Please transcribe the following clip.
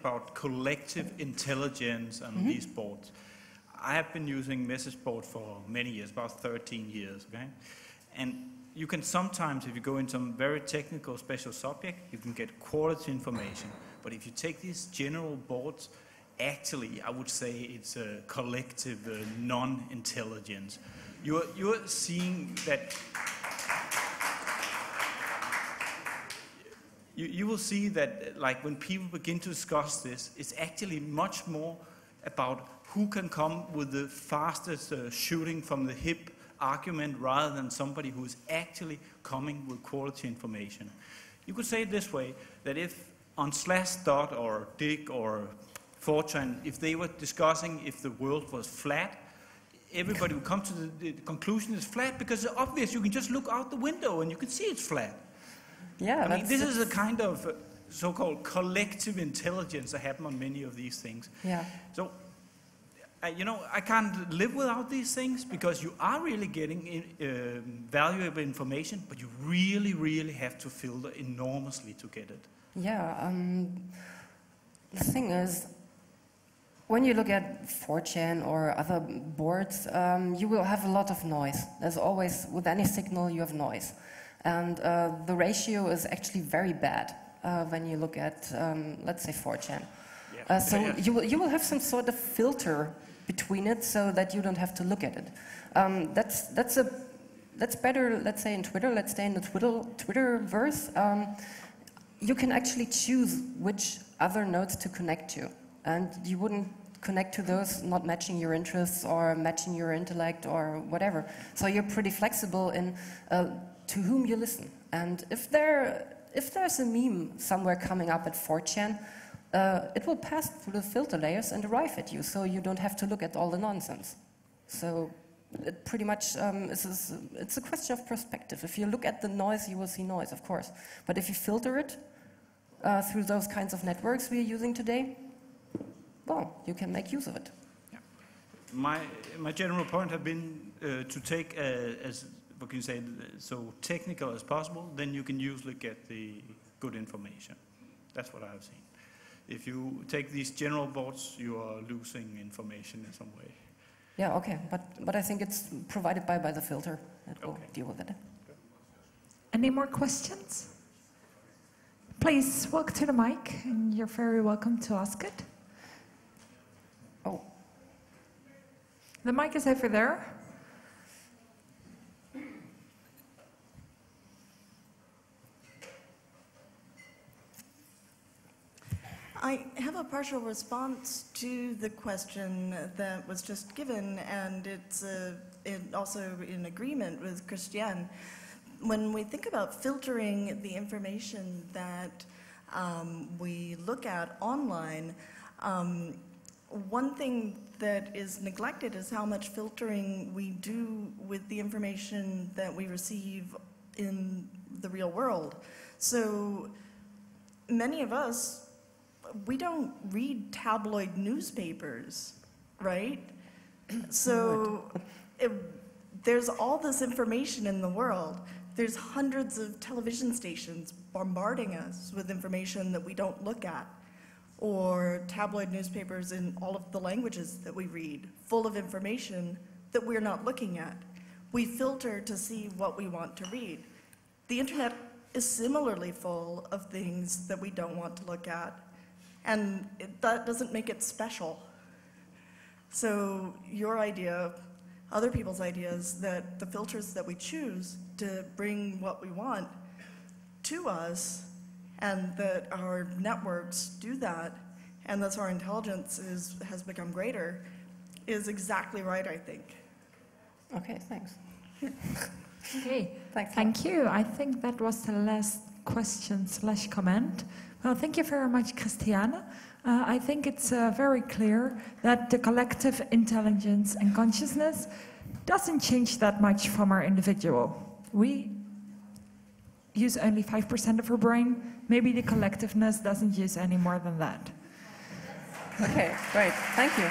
about collective intelligence on these boards. I have been using message board for many years, about 13 years, okay? And you can sometimes, if you go into some very technical special subject, you can get quality information. But if you take these general boards, actually, I would say it's a collective non-intelligence. You're seeing that. You will see that, like, when people begin to discuss this, it's actually much more about who can come with the fastest shooting from the hip argument rather than somebody who is actually coming with quality information. You could say it this way, that if on Slashdot or Dig or 4chan, if they were discussing if the world was flat, everybody would come to the conclusion it's flat because it's obvious. You can just look out the window and you can see it's flat. Yeah, I mean, this is a kind of so-called collective intelligence that happen on many of these things. Yeah. So, you know, I can't live without these things because you are really getting valuable information, but you really, really have to filter enormously to get it. Yeah, the thing is, when you look at 4chan or other boards, you will have a lot of noise. There's always, with any signal, you have noise. And the ratio is actually very bad when you look at, let's say, 4chan. Yeah. So you will have some sort of filter between it so that you don't have to look at it. That's better, let's say, in Twitter. Let's stay in the Twitterverse. You can actually choose which other nodes to connect to. And you wouldn't connect to those not matching your interests or matching your intellect or whatever. So you're pretty flexible in to whom you listen. And if there's a meme somewhere coming up at 4chan, it will pass through the filter layers and arrive at you, so you don't have to look at all the nonsense. So it pretty much it's a question of perspective. If you look at the noise, you will see noise, of course. But if you filter it through those kinds of networks we are using today, well, you can make use of it. Yeah. My general point have been to take as what can you say, so technical as possible, then you can usually get the good information. That's what I have seen. If you take these general boards, you are losing information in some way. Yeah, okay, but I think it's provided by the filter that will deal with it. Any more questions? Please walk to the mic, and you're very welcome to ask it. Oh. The mic is over there. I have a partial response to the question that was just given, and it's also in agreement with Christiane. When we think about filtering the information that we look at online, one thing that is neglected is how much filtering we do with the information that we receive in the real world. So many of us, we don't read tabloid newspapers, right? So there's all this information in the world. There's hundreds of television stations bombarding us with information that we don't look at, or tabloid newspapers in all of the languages that we read, full of information that we're not looking at. We filter to see what we want to read. The internet is similarly full of things that we don't want to look at. And that doesn't make it special. So your idea, other people's ideas, that the filters that we choose to bring what we want to us, and that our networks do that, and thus our intelligence has become greater, is exactly right, I think. Okay, thanks. Okay, thanks. Thank you. I think that was the last question/comment. Well, thank you very much, Christiane. I think it's very clear that the collective intelligence and consciousness doesn't change that much from our individual. We use only 5% of our brain. Maybe the collectiveness doesn't use any more than that. Okay, great. Thank you.